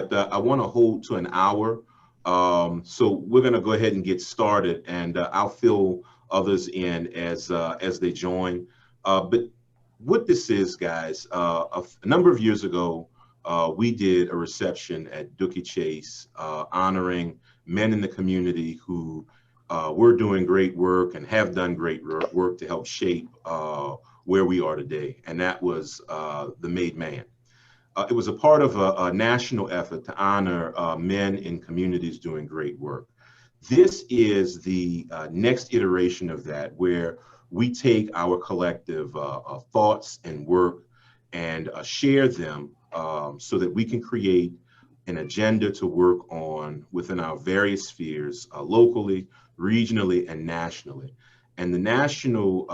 but I want to hold to an hour. So we're going to go ahead and get started, and I'll fill others in as they join. But what this is, guys, a number of years ago, we did a reception at Dookie Chase, honoring men in the community who were doing great work and have done great work to help shape where we are today. And that was the Made Man. It was a part of a national effort to honor men in communities doing great work. This is the next iteration of that, where we take our collective thoughts and work and share them so that we can create an agenda to work on within our various spheres, locally, regionally, and nationally. And the national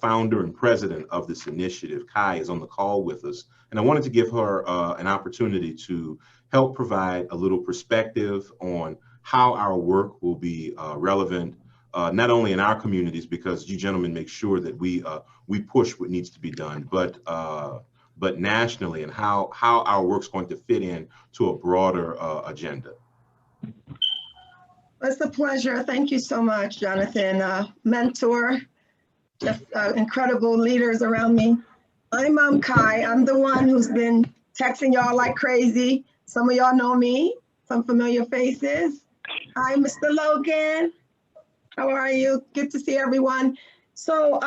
founder and president of this initiative, Kai, is on the call with us. And I wanted to give her an opportunity to help provide a little perspective on how our work will be relevant, not only in our communities, because you gentlemen make sure that we push what needs to be done, but nationally, and how our work's going to fit in to a broader agenda. It's a pleasure. Thank you so much, Jonathan. Mentor, just incredible leaders around me. I'm Kai. I'm the one who's been texting y'all like crazy. Some of y'all know me, some familiar faces. Hi, Mr. Logan. How are you? Good to see everyone. So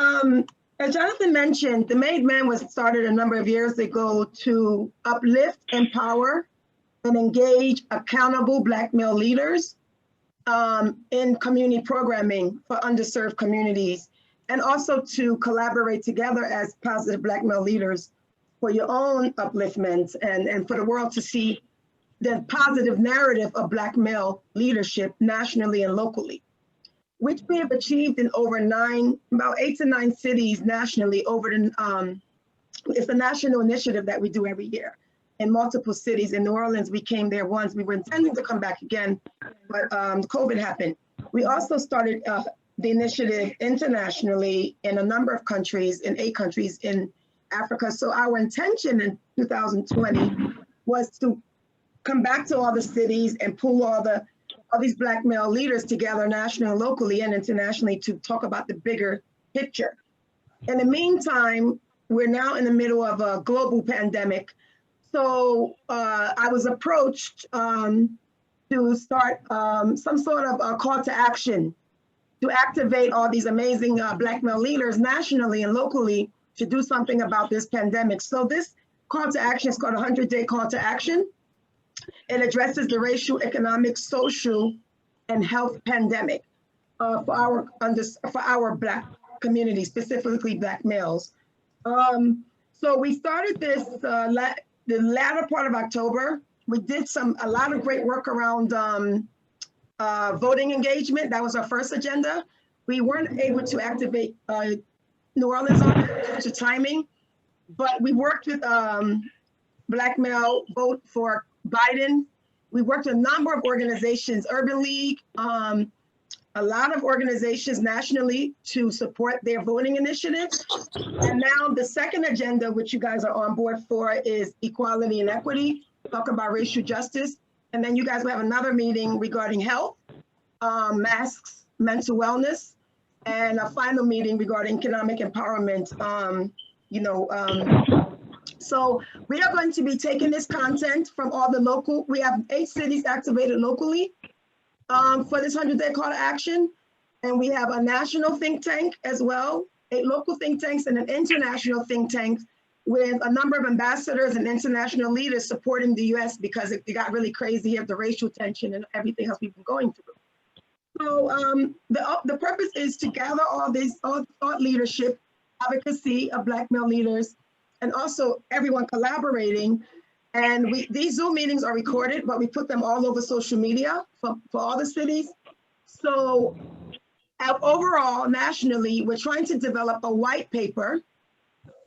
as Jonathan mentioned, the Made Man was started a number of years ago to uplift, empower, and engage accountable Black male leaders in community programming for underserved communities, and also to collaborate together as positive Black male leaders for your own upliftment and for the world to see the positive narrative of Black male leadership nationally and locally, which we have achieved in about 8 to 9 cities nationally it's a national initiative that we do every year in multiple cities. In New Orleans, we came there once. We were intending to come back again, but COVID happened. We also started the initiative internationally in a number of countries, in 8 countries in Africa. So our intention in 2020 was to come back to all the cities and pull all these Black male leaders together nationally, locally, and internationally to talk about the bigger picture. In the meantime, we're now in the middle of a global pandemic. So I was approached to start some sort of a call to action to activate all these amazing Black male leaders nationally and locally to do something about this pandemic. So this call to action is called a 100-day call to action. It addresses the racial, economic, social, and health pandemic for our Black community, specifically Black males. So we started this the latter part of October. We did a lot of great work around voting engagement. That was our first agenda. We weren't able to activate New Orleans on it due to timing, but we worked with Black male vote for Biden. We worked with a number of organizations, Urban League, a lot of organizations nationally to support their voting initiatives. And now the second agenda, which you guys are on board for, is equality and equity, talk about racial justice. And then you guys will have another meeting regarding health, masks, mental wellness, and a final meeting regarding economic empowerment. So we are going to be taking this content from all the local, we have 8 cities activated locally for this 100-day call to action. And we have a national think tank as well, 8 local think tanks and an international think tank with a number of ambassadors and international leaders supporting the US because it got really crazy here, the racial tension and everything else we've been going through. So the purpose is to gather all thought leadership, advocacy of Black male leaders, and also everyone collaborating. And these Zoom meetings are recorded, but we put them all over social media for all the cities. So overall, nationally, we're trying to develop a white paper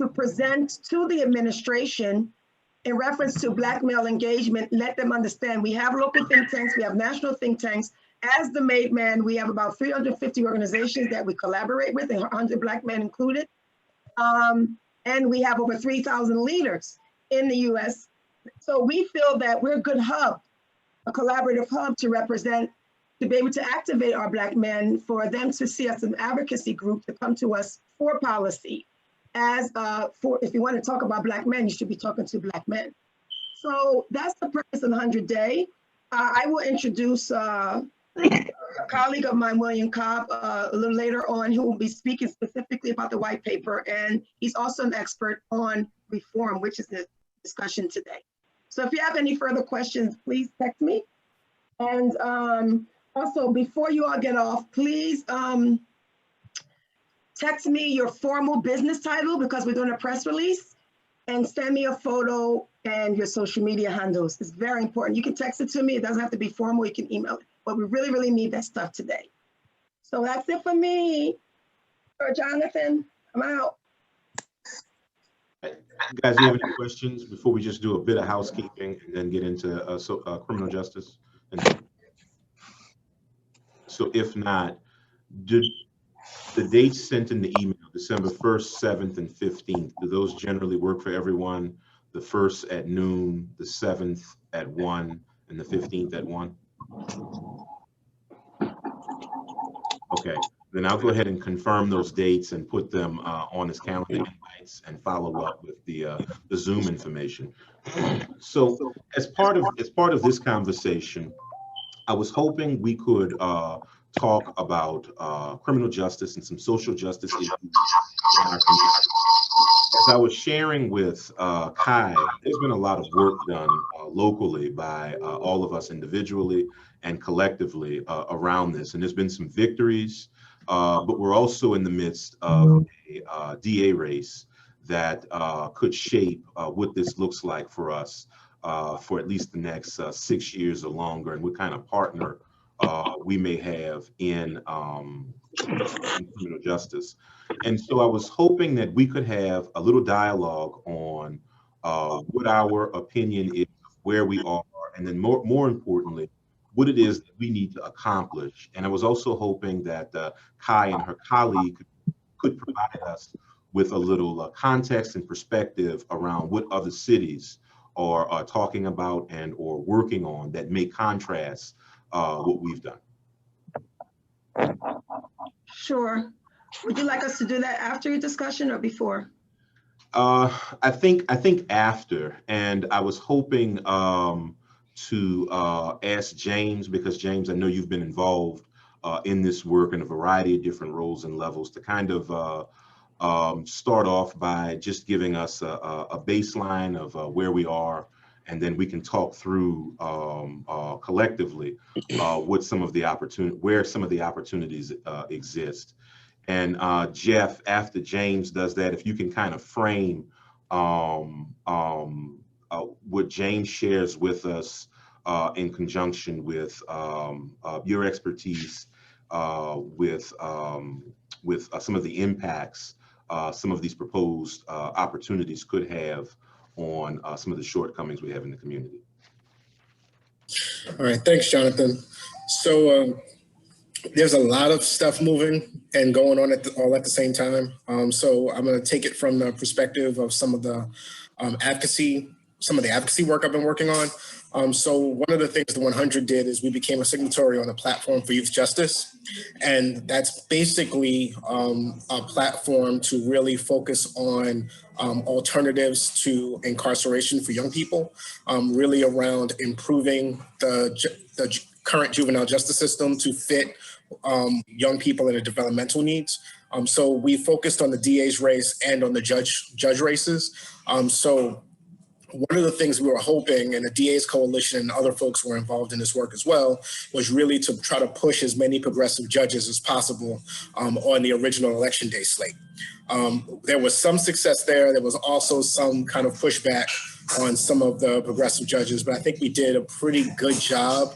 to present to the administration in reference to Black male engagement, let them understand we have local think tanks, we have national think tanks. As the Made Man, we have about 350 organizations that we collaborate with, and 100 Black men included. And we have over 3,000 leaders in the US So we feel that we're a good hub, a collaborative hub to represent, to be able to activate our Black men, for them to see us an advocacy group to come to us for policy. As for, if you want to talk about Black men, you should be talking to Black men. So that's the purpose of the 100-day. I will introduce a colleague of mine, William Cobb, a little later on, who will be speaking specifically about the white paper. And he's also an expert on reform, which is the discussion today. So if you have any further questions, please text me. And also, before you all get off, please text me your formal business title, because we're doing a press release, and send me a photo and your social media handles. It's very important. You can text it to me. It doesn't have to be formal. You can email it. But we really, really need that stuff today. So that's it for me. Sir Jonathan, I'm out. Guys, do you have any questions before we just do a bit of housekeeping and then get into criminal justice? So if not, did the dates sent in the email, December 1st, 7th, and 15th, do those generally work for everyone? The 1st at noon, the 7th at 1, and the 15th at 1? Okay, then I'll go ahead and confirm those dates and put them on his calendar invites and follow up with the Zoom information. So as part of this conversation, I was hoping we could talk about criminal justice and some social justice issues in our community. As I was sharing with Kai, there's been a lot of work done locally by all of us individually and collectively around this. And there's been some victories, but we're also in the midst of a DA race that could shape what this looks like for us for at least the next 6 years or longer, and what kind of partner we may have in criminal justice. And so I was hoping that we could have a little dialogue on what our opinion is, where we are, and then more importantly, what it is that we need to accomplish. And I was also hoping that Kai and her colleague could provide us with a little context and perspective around what other cities are talking about and or working on that may contrast what we've done. Sure. Would you like us to do that after your discussion or before? I think after, and I was hoping to ask James, because James, I know you've been involved in this work in a variety of different roles and levels, to kind of start off by just giving us a baseline of where we are, and then we can talk through collectively what some of the where some of the opportunities exist. And Jeff, after James does that, if you can kind of frame what James shares with us in conjunction with your expertise with some of the impacts some of these proposed opportunities could have on some of the shortcomings we have in the community. All right, thanks, Jonathan. So there's a lot of stuff moving and going on all at the same time. So I'm going to take it from the perspective of some of the advocacy work I've been working on. So one of the things the 100 did is we became a signatory on a platform for youth justice. And that's basically a platform to really focus on alternatives to incarceration for young people, really around improving the current juvenile justice system to fit young people and their developmental needs. So we focused on the DA's race and on the judge races. So one of the things we were hoping, and the DA's coalition and other folks were involved in this work as well, was really to try to push as many progressive judges as possible on the original election day slate. There was some success there. There was also some kind of pushback on some of the progressive judges, but I think we did a pretty good job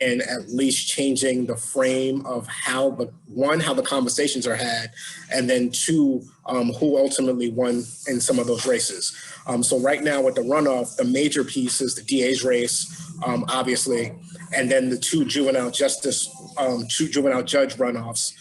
in at least changing the frame of how the conversations are had, and then two, who ultimately won in some of those races. So right now with the runoff, the major piece is the DA's race, obviously, and then the two juvenile judge runoffs.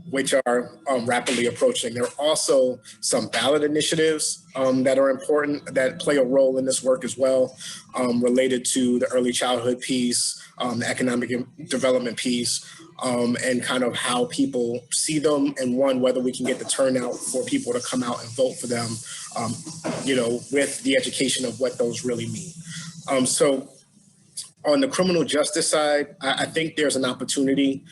which are rapidly approaching. There are also some ballot initiatives that are important, that play a role in this work as well, related to the early childhood piece, the economic development piece, and kind of how people see them, and whether we can get the turnout for people to come out and vote for them, with the education of what those really mean. So on the criminal justice side, I think there's an opportunity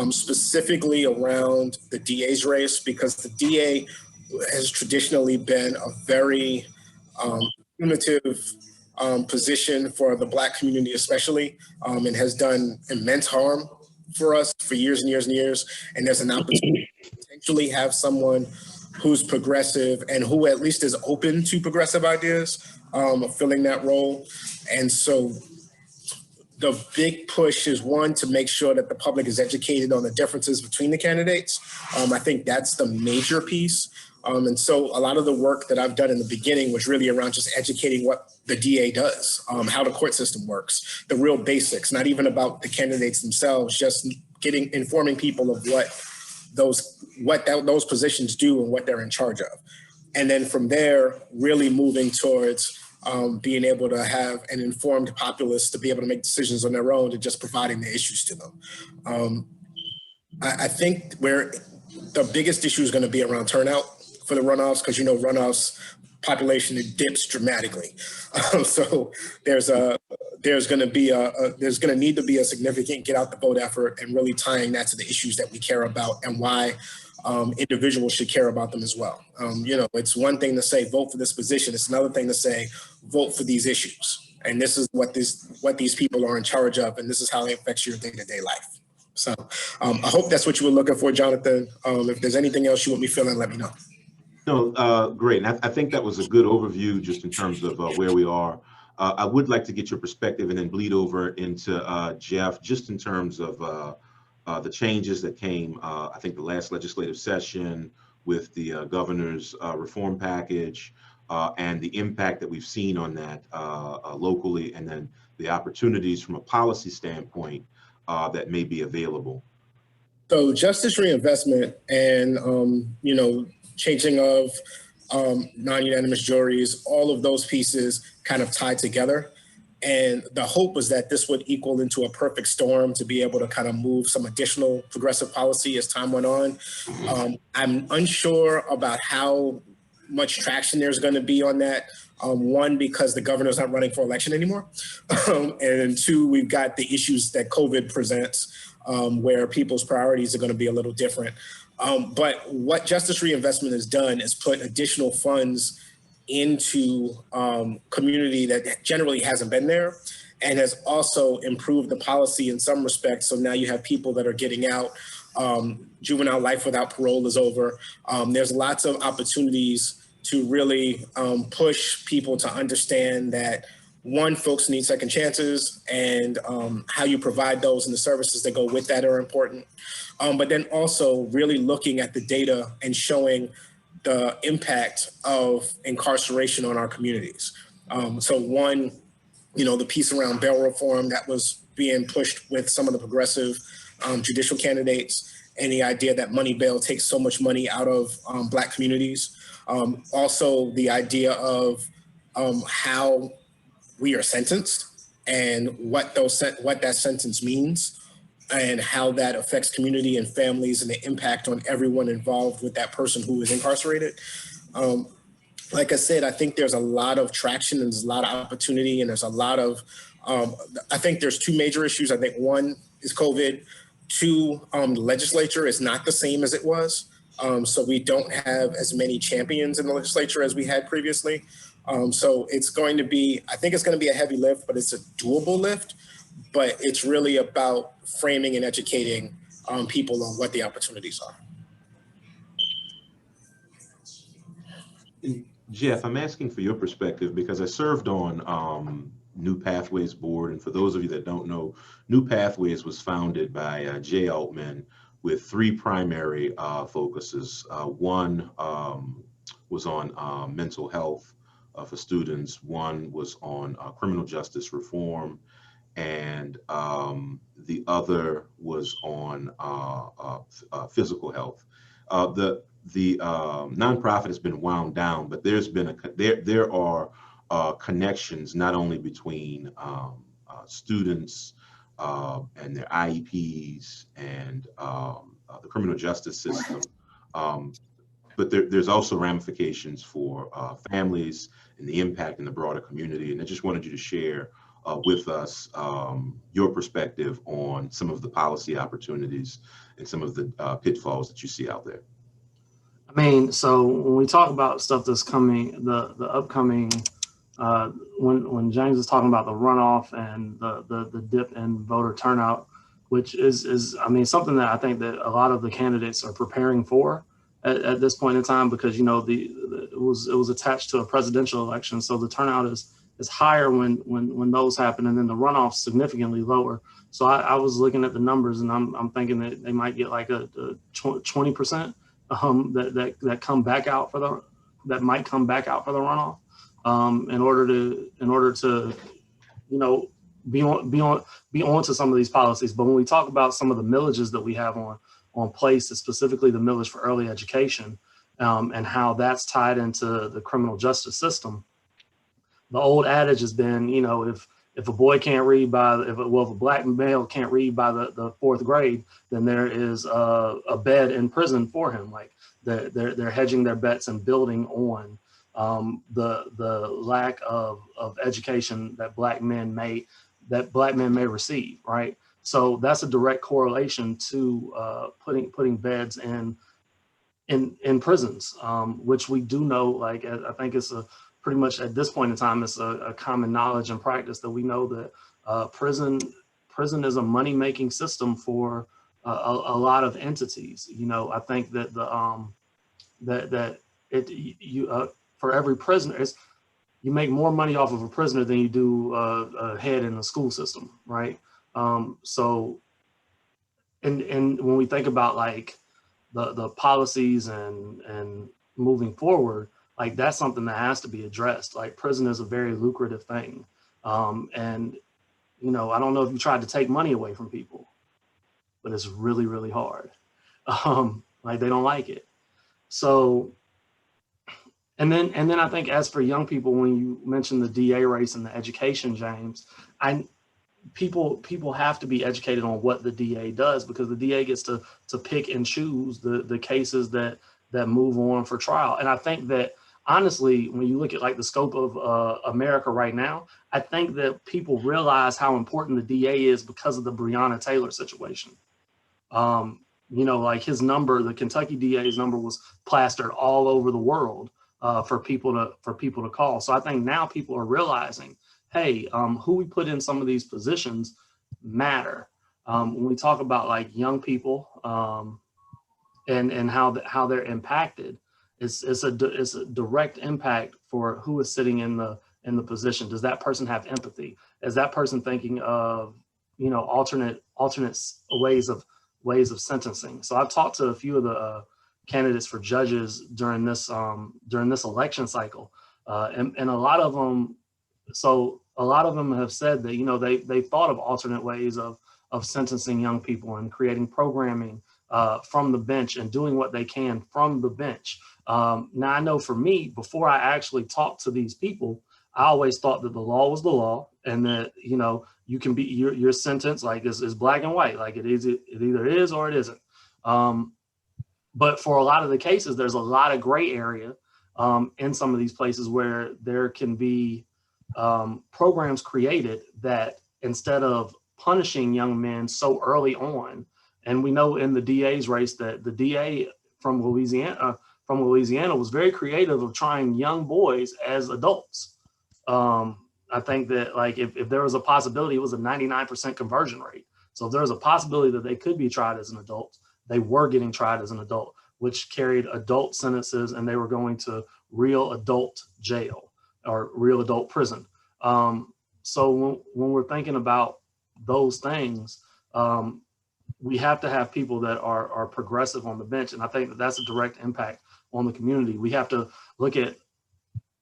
specifically around the DA's race, because the DA has traditionally been a very punitive position for the Black community especially, and has done immense harm for us for years and years and years. And there's an opportunity to potentially have someone who's progressive and who at least is open to progressive ideas filling that role. And so the big push is, one, to make sure that the public is educated on the differences between the candidates. I think that's the major piece. And so a lot of the work that I've done in the beginning was really around just educating what the DA does, how the court system works, the real basics, not even about the candidates themselves, just informing people of what those positions do and what they're in charge of. And then from there, really moving towards being able to have an informed populace to be able to make decisions on their own, and just providing the issues to them. I think where the biggest issue is going to be around turnout for the runoffs, because runoffs population, it dips dramatically. So there's going to need to be a significant get out the vote effort, and really tying that to the issues that we care about and why individuals should care about them as well. It's one thing to say vote for this position. It's another thing to say vote for these issues. And this is what these people are in charge of, and this is how it affects your day-to-day life. So I hope that's what you were looking for, Jonathan. If there's anything else you want me filling, let me know. No, great. And I think that was a good overview just in terms of where we are. I would like to get your perspective and then bleed over into Jeff, just in terms of the changes that came, I think, the last legislative session with the governor's reform package, and the impact that we've seen on that locally, and then the opportunities from a policy standpoint that may be available. So justice reinvestment and, changing of non-unanimous juries, all of those pieces kind of tied together. And the hope was that this would equal into a perfect storm to be able to kind of move some additional progressive policy as time went on. I'm unsure about how much traction there's going to be on that. One, because the governor's not running for election anymore. And two, we've got the issues that COVID presents, where people's priorities are going to be a little different. But what justice reinvestment has done is put additional funds into community that generally hasn't been there, and has also improved the policy in some respects. So now you have people that are getting out. Juvenile life without parole is over. There's lots of opportunities to really push people to understand that, one, folks need second chances, and how you provide those and the services that go with that are important. But then also really looking at the data and showing the impact of incarceration on our communities. So one, the piece around bail reform that was being pushed with some of the progressive judicial candidates, and the idea that money bail takes so much money out of Black communities. Also the idea of how we are sentenced and what that sentence means, and how that affects community and families, and the impact on everyone involved with that person who is incarcerated. Like I said, I think there's a lot of traction, and there's a lot of opportunity, and there's a lot of, I think there's two major issues. I think one is COVID. Two, the legislature is not the same as it was. So we don't have as many champions in the legislature as we had previously. So it's going to be, I think it's going to be a heavy lift, but it's a doable lift. But it's really about framing and educating people on what the opportunities are. Jeff, I'm asking for your perspective because I served on New Pathways board. And for those of you that don't know, New Pathways was founded by Jay Altman with three primary focuses. One was on mental health for students. One was on criminal justice reform. and the other was on physical health. The nonprofit has been wound down, but there are connections not only between students and their IEPs and the criminal justice system, but there's also ramifications for families and the impact in the broader community. And I just wanted you to share with us your perspective on some of the policy opportunities and some of the pitfalls that you see out there. I mean, so when we talk about stuff that's coming, the upcoming, when James is talking about the runoff and the dip in voter turnout, which is I mean, something that I think that a lot of the candidates are preparing for at this point in time, because, you know, it was attached to a presidential election, so the turnout is higher when those happen, and then the runoff significantly lower. So I was looking at the numbers, and I'm thinking that they might get like a 20% that come back out for the runoff, in order to you know, be on to some of these policies. But when we talk about some of the millages that we have on place, specifically the millage for early education, and how that's tied into the criminal justice system, the old adage has been, you know, if a boy can't read if a black male can't read by the fourth grade, then there is a bed in prison for him. Like they're hedging their bets and building on the lack of education that black men may receive, right? So that's a direct correlation to putting beds in prisons, which we do know, like, I think it's pretty much at this point in time, it's a common knowledge and practice that we know that prison is a money-making system for a lot of entities. You know, I think that for every prisoner, you make more money off of a prisoner than you do a head in the school system, right? So, and when we think about like the policies and moving forward, like that's something that has to be addressed. Like prison is a very lucrative thing. And, you know, I don't know if you tried to take money away from people, but it's really, really hard. Like they don't like it. So, and then I think as for young people, when you mentioned the DA race and the education, James, people have to be educated on what the DA does, because the DA gets to pick and choose the cases that move on for trial. And I think that honestly, when you look at like the scope of America right now, I think that people realize how important the DA is because of the Breonna Taylor situation. You know, like his number, the Kentucky DA's number was plastered all over the world for people to call. So I think now people are realizing, hey, who we put in some of these positions matter. When we talk about like young people and how they're impacted, it's a direct impact for who is sitting in the position. Does that person have empathy? Is that person thinking of, you know, alternate ways of sentencing? So I've talked to a few of the candidates for judges during this election cycle, and a lot of them. So a lot of them have said that, you know, they thought of alternate ways of sentencing young people and creating programming from the bench and doing what they can from the bench. Now I know for me, before I actually talked to these people, I always thought that the law was the law, and that, you know, you can be your sentence like is black and white, like it either is or it isn't. But for a lot of the cases, there's a lot of gray area in some of these places where there can be programs created that, instead of punishing young men so early on, and we know in the DA's race that the DA from Louisiana was very creative of trying young boys as adults. I think that like if there was a possibility, it was a 99% conversion rate. So if there was a possibility that they could be tried as an adult, they were getting tried as an adult, which carried adult sentences, and they were going to real adult jail or real adult prison. So when we're thinking about those things, we have to have people that are progressive on the bench. And I think that that's a direct impact on the community. We have to look at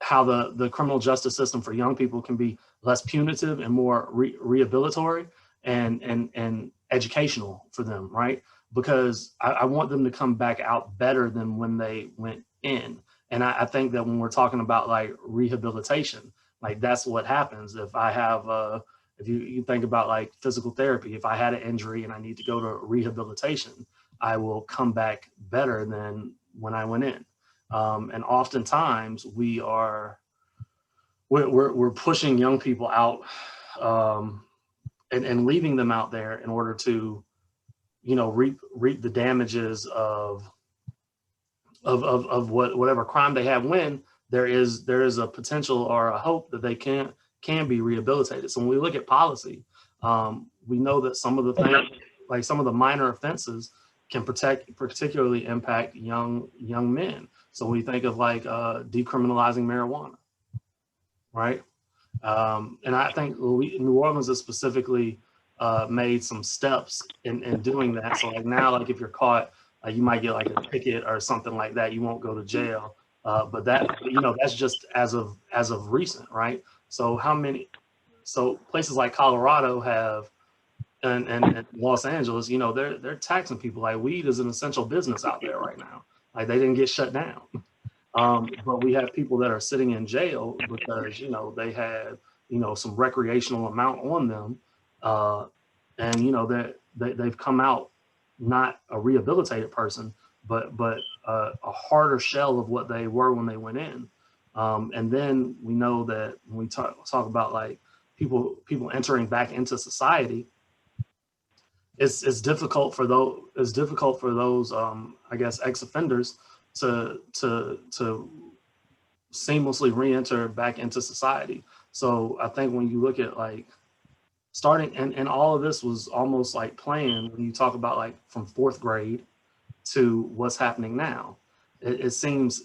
how the criminal justice system for young people can be less punitive and more rehabilitatory and educational for them, right? Because I want them to come back out better than when they went in. And I think that when we're talking about like rehabilitation, like that's what happens. If I have, if you think about like physical therapy, if I had an injury and I need to go to rehabilitation, I will come back better than when I went in. And oftentimes we're pushing young people out and leaving them out there in order to, you know, reap the damages of whatever crime they have, when there is a potential or a hope that they can be rehabilitated. So when we look at policy, we know that some of the things, like some of the minor offenses, can particularly impact young men. So we think of like decriminalizing marijuana, right? And I think New Orleans has specifically made some steps in doing that. So like now, like if you're caught, you might get like a ticket or something like that. You won't go to jail, but that, you know, that's just as of recent, right? So so places like Colorado have, and Los Angeles, you know, they're taxing people. Like weed is an essential business out there right now. Like they didn't get shut down. But we have people that are sitting in jail because, you know, they had, you know, some recreational amount on them. And, you know, they've come out not a rehabilitated person, but a harder shell of what they were when they went in. And then we know that when we talk about like people entering back into society, it's difficult for those I guess ex-offenders to seamlessly re-enter back into society. So I think when you look at like starting, and all of this was almost like planned when you talk about like from 4th grade to what's happening now. It seems,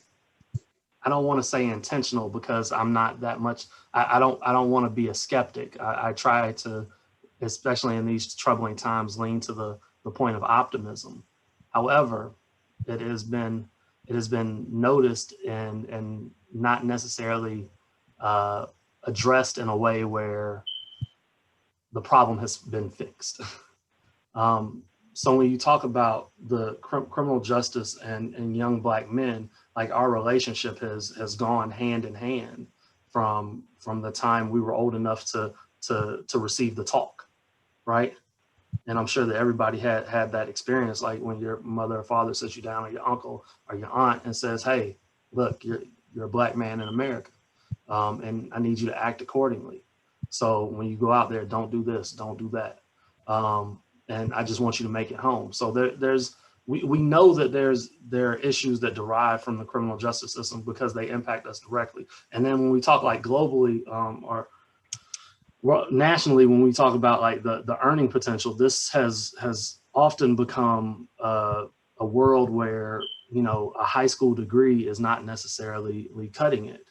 I don't want to say intentional because I'm not that much, I don't want to be a skeptic. I try to, especially in these troubling times, lean to the point of optimism. However, it has been noticed and not necessarily addressed in a way where the problem has been fixed. So when you talk about the criminal justice and young Black men, like our relationship has gone hand in hand from the time we were old enough to receive the talk, right? And I'm sure that everybody had that experience, like when your mother or father sits you down, or your uncle or your aunt, and says, "Hey, look, you're a Black man in America, and I need you to act accordingly. So when you go out there, don't do this, don't do that, and I just want you to make it home." So we know that there are issues that derive from the criminal justice system because they impact us directly. And then when we talk like globally, or nationally, when we talk about like the earning potential, this has often become a world where, you know, a high school degree is not necessarily cutting it,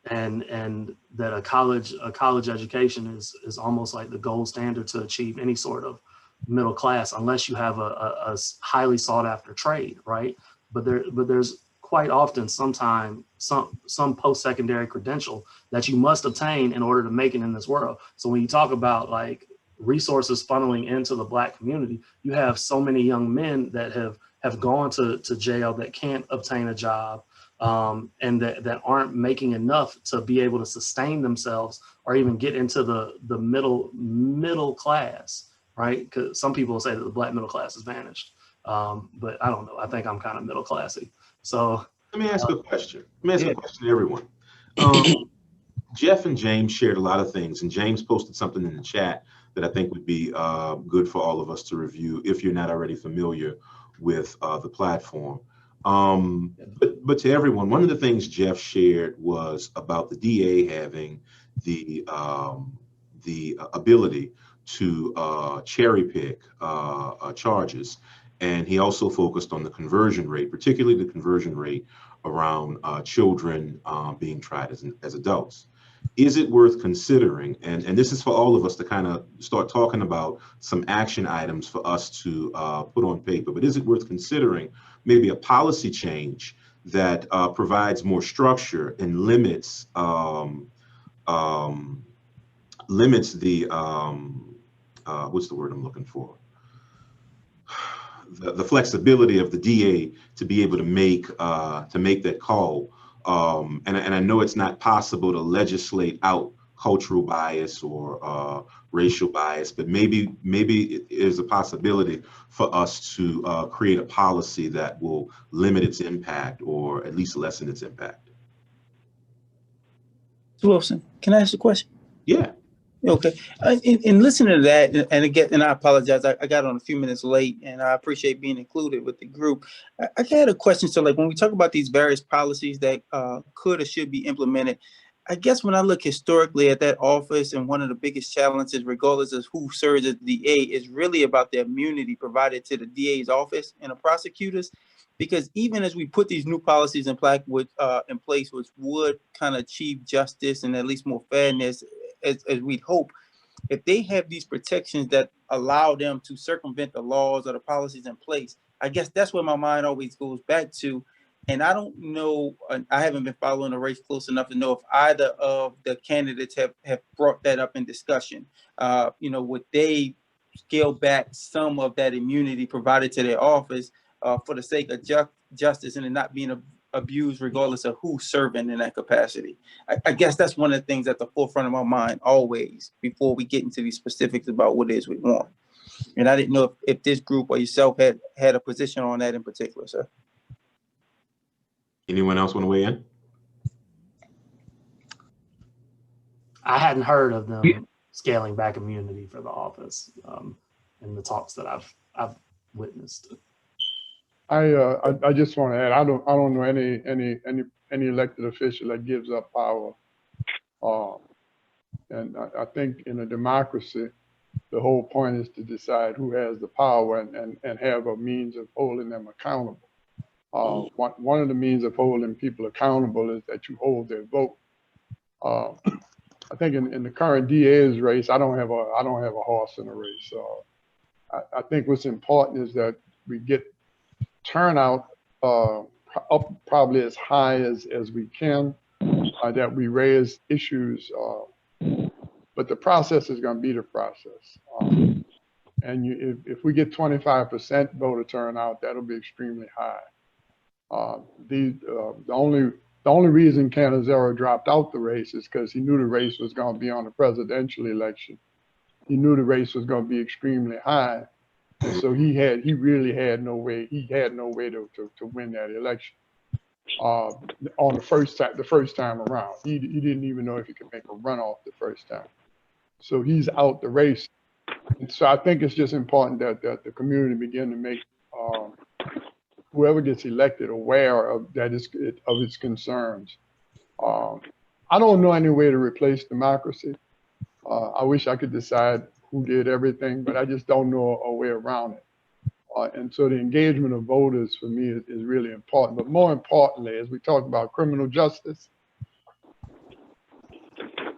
and that a college education is almost like the gold standard to achieve any sort of middle class, unless you have a highly sought after trade, right? But there's quite often sometimes some post-secondary credential that you must obtain in order to make it in this world. So when you talk about like resources funneling into the Black community, you have so many young men that have gone to jail that can't obtain a job, and that aren't making enough to be able to sustain themselves or even get into the middle class, right? Because some people will say that the Black middle class has vanished, but I don't know. I think I'm kind of middle classy. So let me ask a question. Let me ask a question to everyone. Jeff and James shared a lot of things, and James posted something in the chat that I think would be good for all of us to review if you're not already familiar with the platform. But to everyone, one of the things Jeff shared was about the DA having the ability to cherry pick charges. And he also focused on the conversion rate, particularly the conversion rate around children being tried as adults. Is it worth considering, and this is for all of us to kind of start talking about some action items for us to put on paper, but is it worth considering maybe a policy change that provides more structure and limits limits the what's the word I'm looking for? The flexibility of the DA to be able to make that call. And I know it's not possible to legislate out cultural bias or racial bias, but maybe it is a possibility for us to create a policy that will limit its impact or at least lessen its impact. Wilson, can I ask a question? Yeah. Okay. In listening to that, and again, and I apologize, I got on a few minutes late, and I appreciate being included with the group. I had a question. So, like, when we talk about these various policies that could or should be implemented, I guess when I look historically at that office, and one of the biggest challenges, regardless of who serves as the DA, is really about the immunity provided to the DA's office and the prosecutors. Because even as we put these new policies in place, which would kind of achieve justice and at least more fairness, as we'd hope, if they have these protections that allow them to circumvent the laws or the policies in place, I guess that's where my mind always goes back to. And I don't know, I haven't been following the race close enough to know if either of the candidates have brought that up in discussion. Would they scale back some of that immunity provided to their office for the sake of justice and it not being abused regardless of who's serving in that capacity? I guess that's one of the things at the forefront of my mind always before we get into these specifics about what it is we want. And I didn't know if this group or yourself had a position on that in particular, sir. Anyone else want to weigh in? I hadn't heard of them scaling back immunity for the office in the talks that I've witnessed. I just want to add, I don't know any elected official that gives up power. And I think in a democracy, the whole point is to decide who has the power and have a means of holding them accountable. One of the means of holding people accountable is that you hold their vote. I think in the current DA's race, I don't have a horse in the race. I think what's important is that we get turnout up probably as high as we can, that we raise issues, but the process is going to be the process. And if we get 25% voter turnout, that'll be extremely high. The only reason Canizero dropped out the race is because he knew the race was going to be on the presidential election. He knew the race was going to be extremely high. And so he really had no way to win that election on the first time around. He didn't even know if he could make a runoff the first time. So he's out the race. And so I think it's just important that the community begin to make whoever gets elected aware of its concerns. I don't know any way to replace democracy. I wish I could decide who did everything, but I just don't know a way around it. And so the engagement of voters for me is really important. But more importantly, as we talk about criminal justice,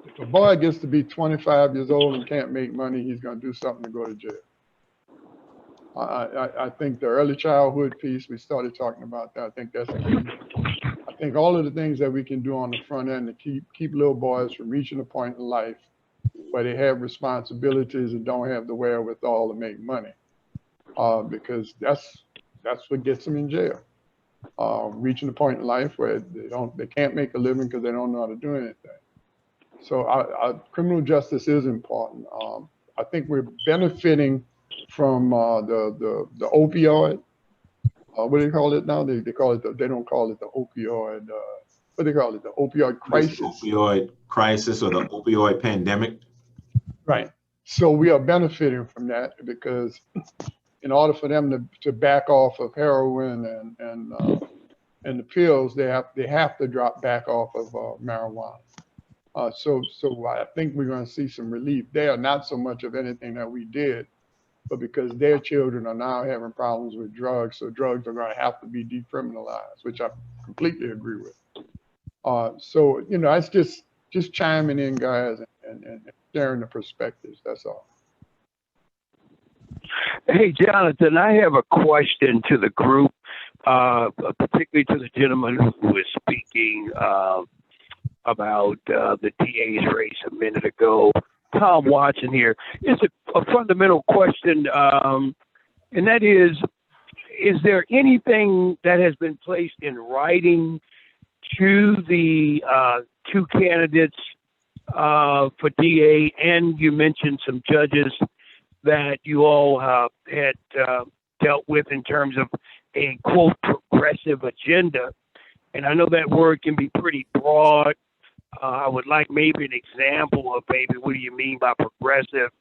if a boy gets to be 25 years old and can't make money, he's going to do something to go to jail. I think the early childhood piece, we started talking about that. I think that's key. I think all of the things that we can do on the front end to keep little boys from reaching a point in life where they have responsibilities and don't have the wherewithal to make money, because that's what gets them in jail. Reaching a point in life where they can't make a living because they don't know how to do anything. So criminal justice is important. I think we're benefiting from the opioid. What do they call it now? They call it they don't call it the opioid. What do they call it? The opioid crisis. The opioid crisis or the opioid pandemic. Right. So we are benefiting from that because in order for them to back off of heroin and the pills, they have to drop back off of marijuana. So I think we're going to see some relief there, not so much of anything that we did, but because their children are now having problems with drugs, so drugs are going to have to be decriminalized, which I completely agree with. So, it's just chiming in, guys, and sharing the perspectives. That's all. Hey, Jonathan, I have a question to the group. particularly to the gentleman who was speaking about the DA's race a minute ago. Tom Watson here. It's a fundamental question, and that is there anything that has been placed in writing to the two candidates for DA, and you mentioned some judges that you all had dealt with in terms of a, quote, progressive agenda? And I know that word can be pretty broad. I would like maybe an example of maybe what do you mean by progressive?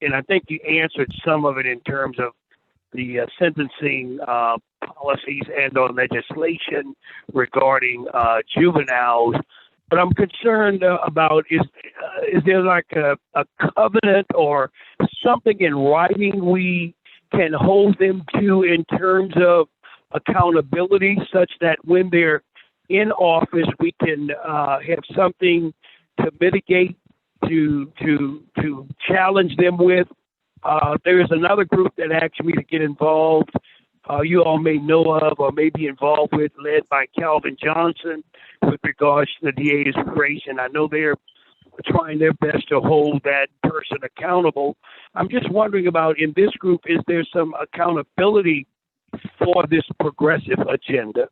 And I think you answered some of it in terms of the sentencing policies and on legislation regarding juveniles. But I'm concerned about is there like a covenant or something in writing we can hold them to in terms of accountability, such that when they're in office, we can have something to mitigate, to challenge them with. There is another group that asked me to get involved. You all may know of or may be involved with, led by Calvin Johnson, with regards to the DA's race, and I know they're trying their best to hold that person accountable. I'm just wondering about, in this group, is there some accountability for this progressive agenda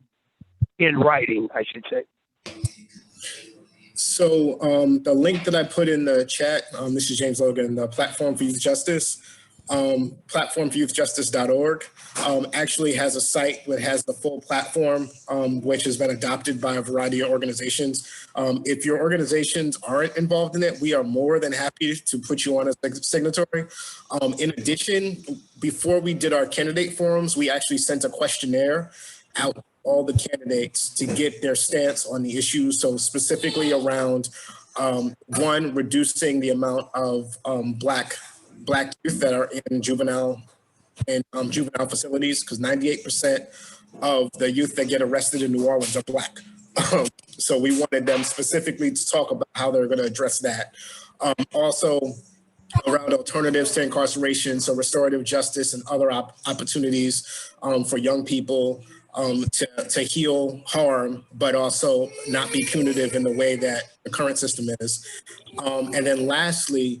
in writing, I should say? So the link that I put in the chat, this is James Logan, the Platform for Youth Justice, platformforyouthjustice.org, actually has a site that has the full platform, which has been adopted by a variety of organizations. If your organizations aren't involved in it, we are more than happy to put you on as a signatory. In addition, before we did our candidate forums, we actually sent a questionnaire out to all the candidates to get their stance on the issues. So specifically around, one, reducing the amount of black youth that are in juvenile facilities, because 98% of the youth that get arrested in New Orleans are black. So we wanted them specifically to talk about how they're going to address that. Also around alternatives to incarceration, so restorative justice and other opportunities for young people to heal harm, but also not be punitive in the way that the current system is. And then lastly,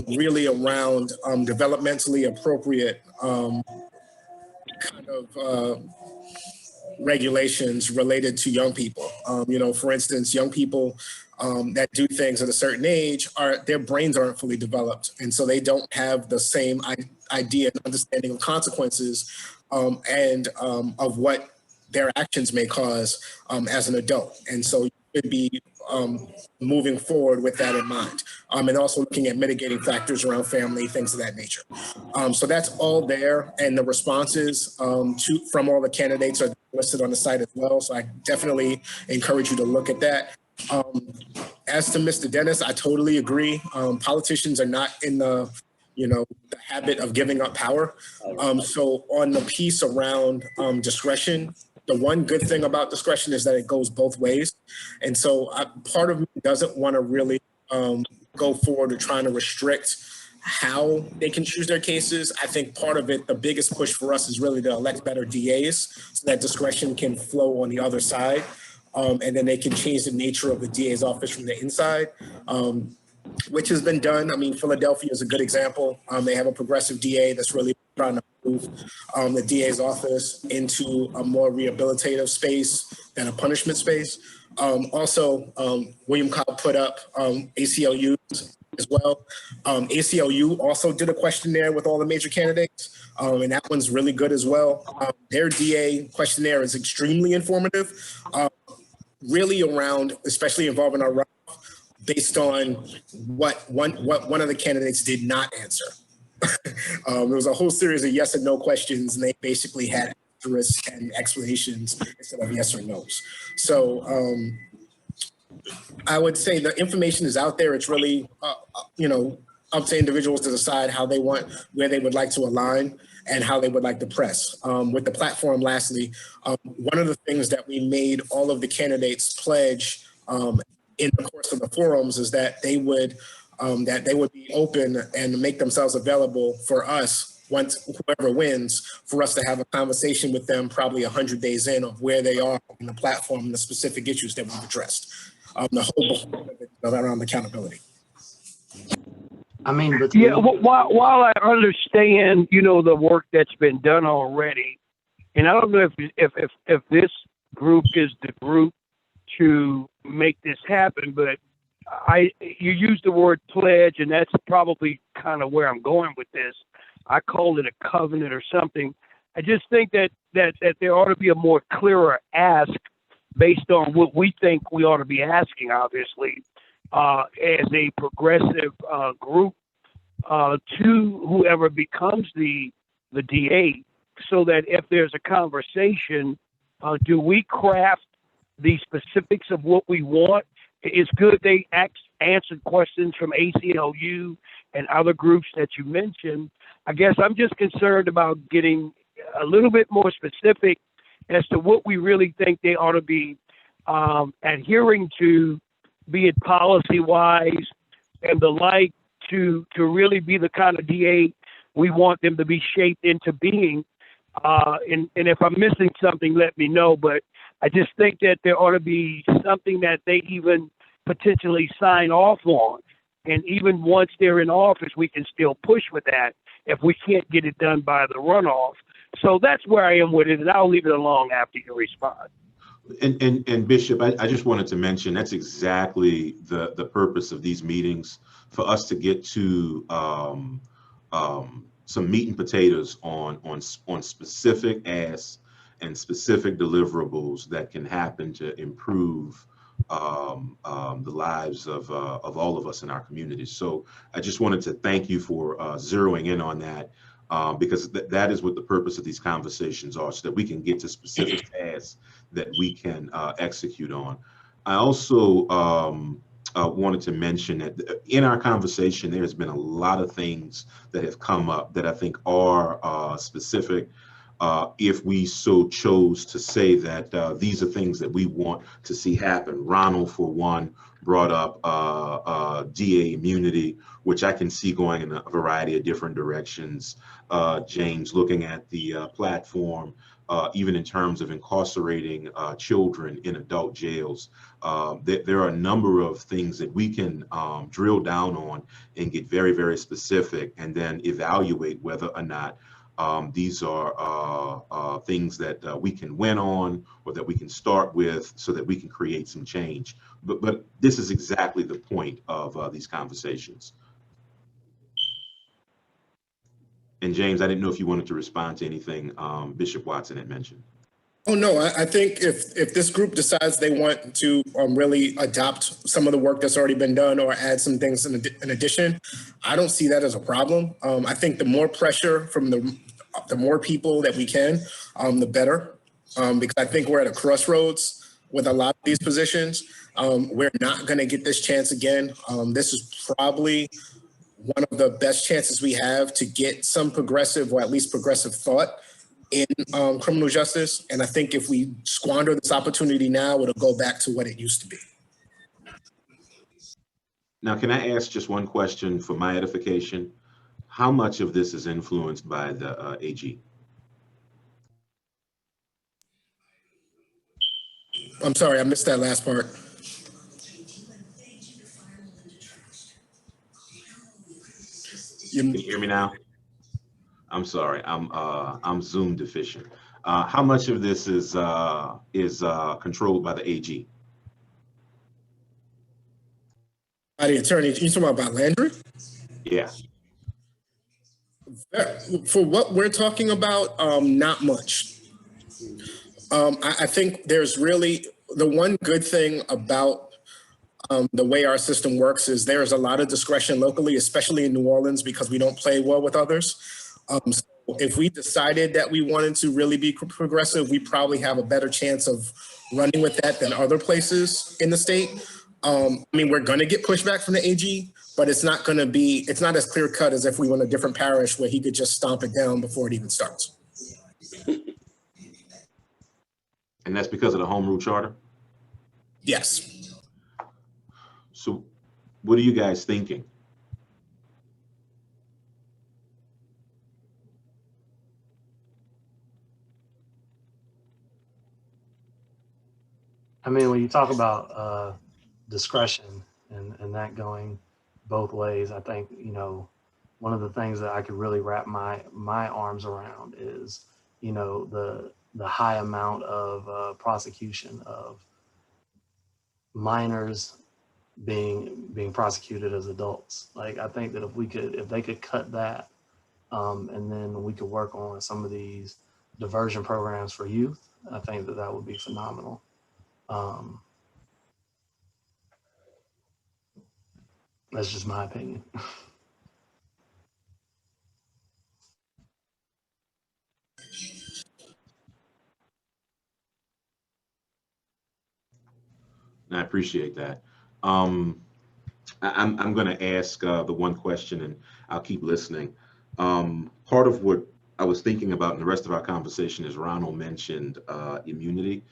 really around developmentally appropriate kind of regulations related to young people. For instance, young people that do things at a certain age, their brains aren't fully developed. And so they don't have the same idea and understanding of consequences and of what their actions may cause as an adult. And so you should be moving forward with that in mind. And also looking at mitigating factors around family, things of that nature. So that's all there. And the responses from all the candidates are listed on the site as well. So I definitely encourage you to look at that. As to Mr. Dennis, I totally agree. Politicians are not in the habit of giving up power. So on the piece around discretion, the one good thing about discretion is that it goes both ways. And so part of me doesn't want to really go forward to trying to restrict how they can choose their cases. I think part of it, the biggest push for us is really to elect better DAs so that discretion can flow on the other side. And then they can change the nature of the DA's office from the inside, which has been done. I mean, Philadelphia is a good example. They have a progressive DA that's really trying to move the DA's office into a more rehabilitative space than a punishment space. Also, William Cobb put up ACLU as well. ACLU also did a questionnaire with all the major candidates, and that one's really good as well. Their DA questionnaire is extremely informative, really around, especially involving our runoff, based on what one of the candidates did not answer. There was a whole series of yes and no questions, and they basically had asterisks and explanations instead of yes or no's. So I would say the information is out there. It's really, up to individuals to decide where they would like to align and how they would like to press. With the platform, lastly, one of the things that we made all of the candidates pledge in the course of the forums is that they would be open and make themselves available for us once whoever wins, for us to have a conversation with them probably 100 days in of where they are in the platform and the specific issues that we've addressed. The whole around accountability. I mean, but Yeah, while I understand, you know, the work that's been done already, and I don't know if this group is the group to make this happen, but you used the word pledge, and that's probably kind of where I'm going with this. I call it a covenant or something. I just think that there ought to be a more clearer ask based on what we think we ought to be asking, obviously, as a progressive group to whoever becomes the DA, so that if there's a conversation, do we craft the specifics of what we want? It's good they answered questions from ACLU and other groups that you mentioned. I guess I'm just concerned about getting a little bit more specific as to what we really think they ought to be adhering to, be it policy-wise and the like, to really be the kind of DA we want them to be shaped into being. And if I'm missing something, let me know. But I just think that there ought to be something that they even potentially sign off on. And even once they're in office, we can still push with that if we can't get it done by the runoff. So that's where I am with it, and I'll leave it alone after you respond. And Bishop, I just wanted to mention that's exactly the purpose of these meetings, for us to get to some meat and potatoes on specific asks and specific deliverables that can happen to improve the lives of all of us in our communities. So I just wanted to thank you for zeroing in on that, because that is what the purpose of these conversations are, so that we can get to specific tasks that we can execute on. I also wanted to mention that in our conversation, there's been a lot of things that have come up that I think are specific. If we so chose to say that these are things that we want to see happen. Ronald, for one, brought up DA immunity, which I can see going in a variety of different directions. James, looking at the platform, even in terms of incarcerating children in adult jails. There are a number of things that we can drill down on and get very, very specific, and then evaluate whether or not these are things that we can win on, or that we can start with, so that we can create some change. But this is exactly the point of these conversations. And James, I didn't know if you wanted to respond to anything Bishop Watson had mentioned. Oh, no, I think if this group decides they want to really adopt some of the work that's already been done, or add some things in addition, I don't see that as a problem. I think the more pressure from the more people that we can, the better. Because I think we're at a crossroads with a lot of these positions. We're not going to get this chance again. This is probably one of the best chances we have to get some progressive, or at least progressive thought in criminal justice. And I think if we squander this opportunity now, it'll go back to what it used to be. Now, can I ask just one question for my edification? How much of this is influenced by the AG? I'm sorry, I missed that last part. Can you hear me now? I'm sorry, I'm Zoom deficient. How much of this is controlled by the AG? By the attorney, you talking about Landry? Yeah. For what we're talking about, not much. I think there's really, the one good thing about the way our system works is there's a lot of discretion locally, especially in New Orleans, because we don't play well with others. So if we decided that we wanted to really be progressive, we probably have a better chance of running with that than other places in the state. I mean, we're going to get pushback from the AG, but it's not going to be, it's not as clear cut as if we were in a different parish where he could just stomp it down before it even starts. And that's because of the home rule charter? Yes. So what are you guys thinking? I mean, when you talk about discretion and that going both ways, I think, you know, one of the things that I could really wrap my arms around is, you know, the high amount of prosecution of minors being prosecuted as adults. Like, I think that if they could cut that, and then we could work on some of these diversion programs for youth, I think that would be phenomenal. That's just my opinion. I appreciate that. I'm going to ask the one question, and I'll keep listening. Part of what I was thinking about in the rest of our conversation, as Ronald mentioned immunity,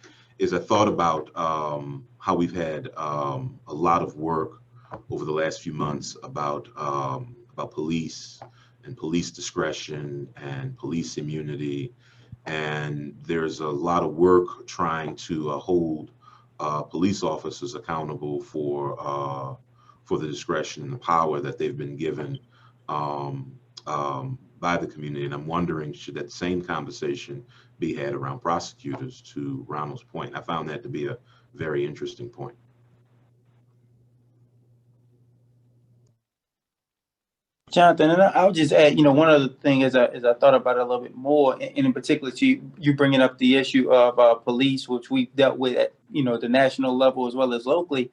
is I thought about how we've had a lot of work over the last few months about police and police discretion and police immunity, and there's a lot of work trying to hold police officers accountable for the discretion and the power that they've been given by the community. And I'm wondering, should that same conversation be had around prosecutors, to Ronald's point? I found that to be a very interesting point. Jonathan, and I'll just add, you know, one other thing as I thought about it a little bit more, and in particular to you bringing up the issue of police, which we've dealt with at, you know, the national level as well as locally.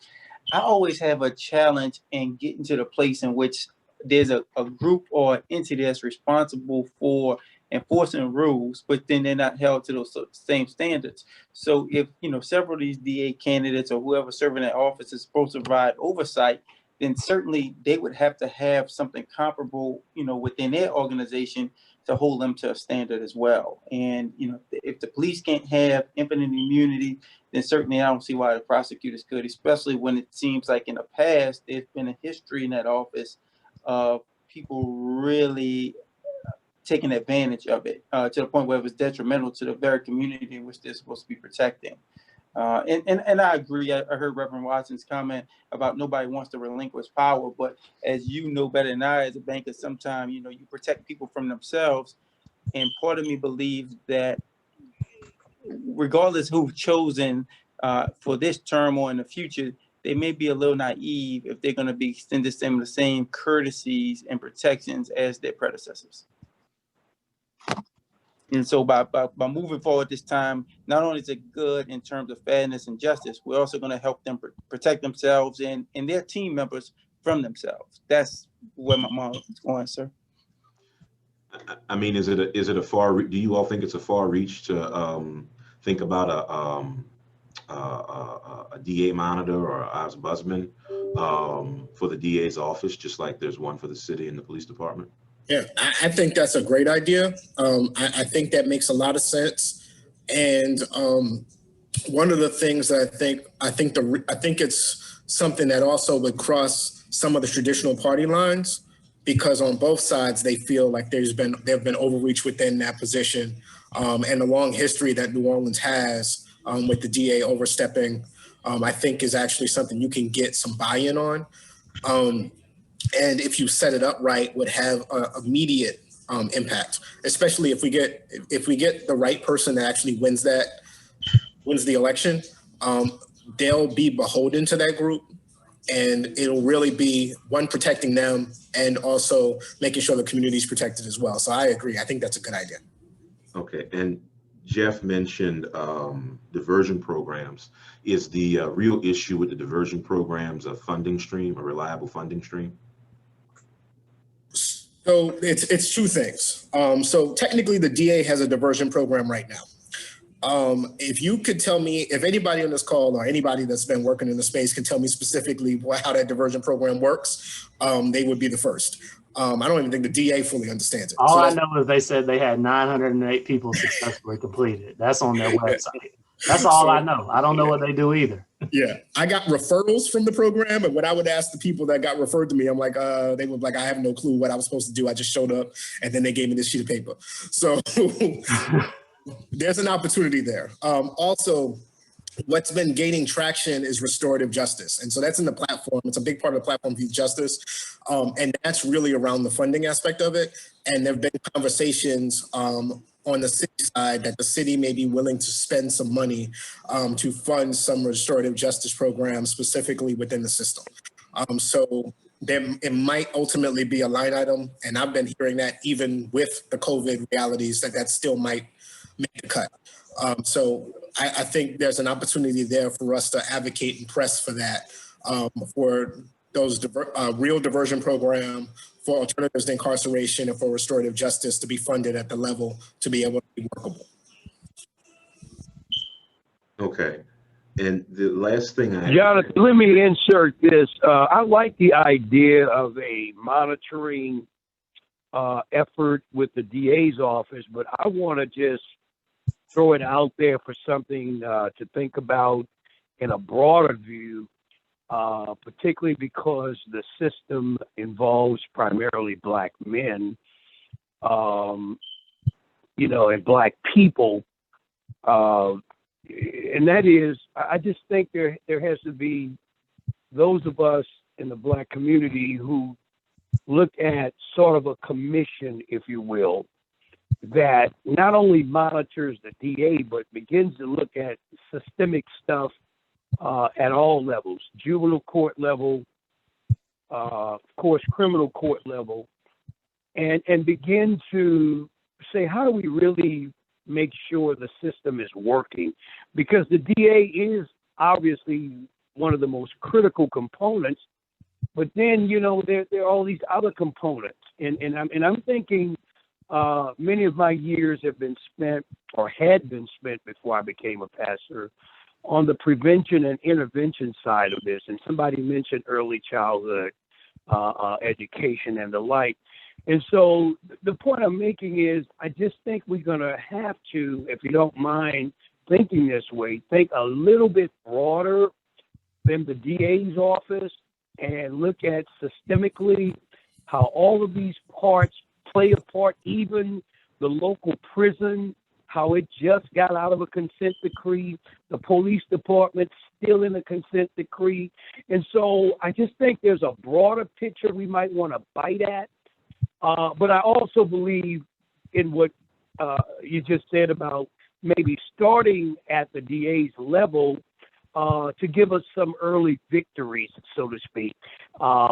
I always have a challenge in getting to the place in which there's a group or entity that's responsible for enforcing rules, but then they're not held to those same standards. So if, you know, several of these DA candidates or whoever serving that office is supposed to provide oversight, then certainly they would have to have something comparable, you know, within their organization to hold them to a standard as well. And, you know, if the police can't have infinite immunity, then certainly I don't see why the prosecutors could, especially when it seems like in the past, there's been a history in that office of people really taking advantage of it to the point where it was detrimental to the very community in which they're supposed to be protecting. And I agree. I heard Reverend Watson's comment about nobody wants to relinquish power, but as you know better than I, as a banker, sometimes, you know, you protect people from themselves. And part of me believes that regardless who's chosen for this term or in the future, they may be a little naive if they're going to be extended some of the same courtesies and protections as their predecessors. And so by moving forward this time, not only is it good in terms of fairness and justice, we're also going to help them protect themselves and their team members from themselves. That's where my mind is going, sir. I mean, is it a far? Do you all think it's a far reach to think about a DA monitor or ombudsman for the DA's office, just like there's one for the city and the police department? Yeah, I think that's a great idea. I think that makes a lot of sense. And one of the things that I think it's something that also would cross some of the traditional party lines, because on both sides they feel like there have been overreach within that position, and the long history that New Orleans has with the DA overstepping, I think is actually something you can get some buy-in on. And if you set it up right, would have immediate impact, especially if we get the right person that actually wins the election. They'll be beholden to that group, and it'll really be one, protecting them and also making sure the community is protected as well. So I agree. I think that's a good idea. Okay, and Jeff mentioned diversion programs. Is the real issue with the diversion programs a funding stream, a reliable funding stream? So it's two things. So technically the DA has a diversion program right now. If you could tell me, if anybody on this call or anybody that's been working in the space can tell me specifically how that diversion program works, they would be the first. I don't even think the DA fully understands it. All I know is they said they had 908 people successfully completed. That's on their website. That's all I know. I don't know what they do either. Yeah, I got referrals from the program, and when I would ask the people that got referred to me, I'm like, they were like, I have no clue what I was supposed to do. I just showed up, and then they gave me this sheet of paper. So there's an opportunity there. Also, what's been gaining traction is restorative justice. And so that's in the platform. It's a big part of the platform, Youth Justice. And that's really around the funding aspect of it. And there have been conversations on the city side that the city may be willing to spend some money to fund some restorative justice programs specifically within the system. So it might ultimately be a line item. And I've been hearing that even with the COVID realities that still might make the cut. So I think there's an opportunity there for us to advocate and press for that, for those real diversion program, for alternatives to incarceration, and for restorative justice to be funded at the level to be able to be workable. Okay. And the last thing Jonathan, let me insert this. I like the idea of a monitoring effort with the DA's office, but I want to just throw it out there for something to think about in a broader view, particularly because the system involves primarily Black men, you know, and Black people. And that is, I just think there has to be those of us in the Black community who look at sort of a commission, if you will, that not only monitors the DA, but begins to look at systemic stuff at all levels, juvenile court level, of course, criminal court level, and begin to say, how do we really make sure the system is working? Because the DA is obviously one of the most critical components, but then, you know, there are all these other components. And I'm thinking many of my years have been spent, or had been spent before I became a pastor, on the prevention and intervention side of this. And somebody mentioned early childhood education and the like. And so the point I'm making is, I just think we're going to have to, if you don't mind thinking this way, think a little bit broader than the DA's office and look at systemically how all of these parts play a part, even the local prison, how it just got out of a consent decree, the police department still in a consent decree. And so I just think there's a broader picture we might want to bite at. But I also believe in what you just said about maybe starting at the DA's level to give us some early victories, so to speak,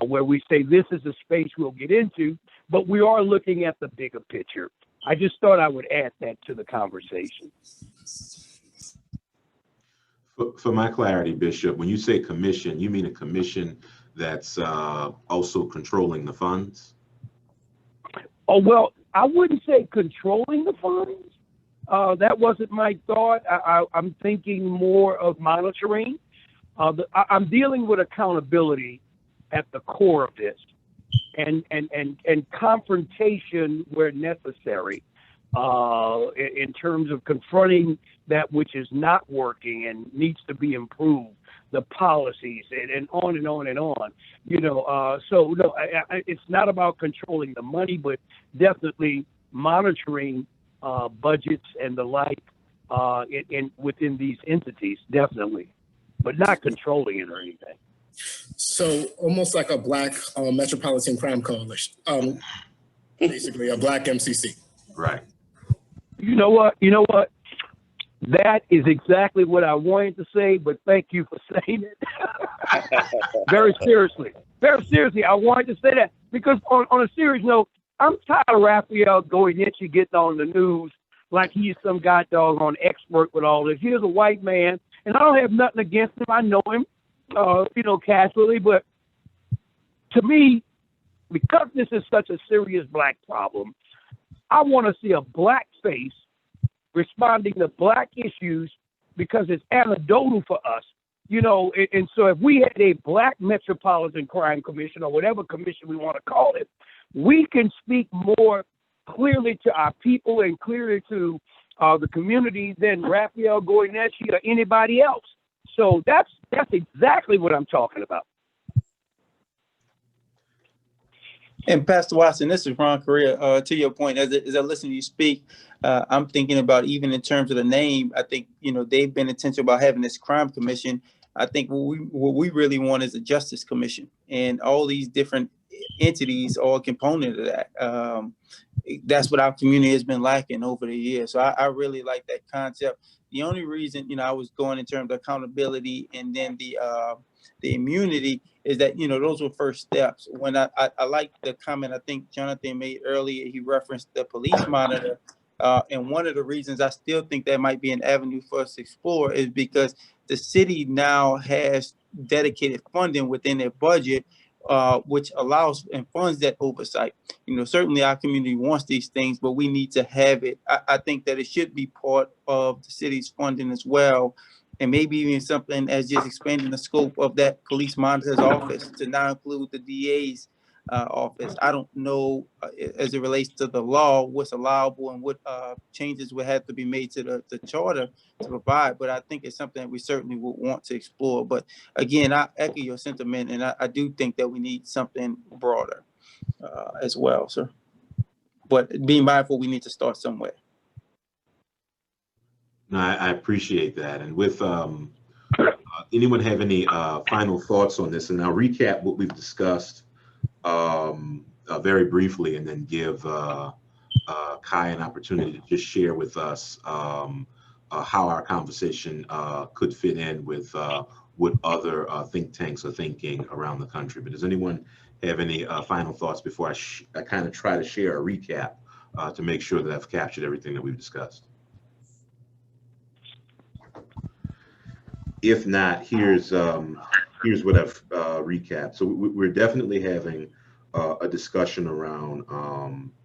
where we say this is a space we'll get into, but we are looking at the bigger picture. I just thought I would add that to the conversation. For my clarity, Bishop, when you say commission, you mean a commission that's also controlling the funds? Oh, well, I wouldn't say controlling the funds. That wasn't my thought. I'm thinking more of monitoring. I'm dealing with accountability at the core of this, and confrontation where necessary, in terms of confronting that which is not working and needs to be improved, the policies, and on and on and on. You know, so no, it's not about controlling the money, but definitely monitoring budgets and the like within these entities, definitely, but not controlling it or anything. So almost like a Black Metropolitan Crime Coalition, basically a Black MCC. Right. You know what? That is exactly what I wanted to say, but thank you for saying it. Very seriously, I wanted to say that because on a serious note, I'm tired of Raphael Goyeneche getting on the news like he's some doggone expert with all this. Here's a white man, and I don't have nothing against him. I know him, casually, but to me, because this is such a serious Black problem, I want to see a Black face responding to Black issues because it's anecdotal for us, you know. And so if we had a Black Metropolitan Crime Commission or whatever commission we want to call it, we can speak more clearly to our people and clearly to the community than Raphael Goyeneche or anybody else. So that's exactly what I'm talking about. And Pastor Watson, this is Ron Carrere. To your point, as I listen to you speak, I'm thinking about even in terms of the name. I think they've been intentional about having this crime commission. I think what we really want is a justice commission, and all these different entities are a component of that. That's what our community has been lacking over the years. So I really like that concept. The only reason I was going in terms of accountability and then the immunity is that those were first steps. When I like the comment I think Jonathan made earlier, he referenced the police monitor, and one of the reasons I still think that might be an avenue for us to explore is because the city now has dedicated funding within their budget, which allows and funds that oversight. Certainly our community wants these things, but we need to have it. I think that it should be part of the city's funding as well. And maybe even something as just expanding the scope of that police monitor's office to now include the DA's office. I don't know as it relates to the law, what's allowable and what changes would have to be made to the charter to provide. But I think it's something that we certainly would want to explore. But again, I echo your sentiment, and I do think that we need something broader as well, sir. But being mindful, we need to start somewhere. No, I appreciate that. And with anyone have any final thoughts on this? And I'll recap what we've discussed very briefly, and then give Kai an opportunity to just share with us how our conversation could fit in with what other think tanks are thinking around the country. But does anyone have any final thoughts before I kind of try to share a recap to make sure that I've captured everything that we've discussed? If not, here's what I've recapped. So we're definitely having a discussion around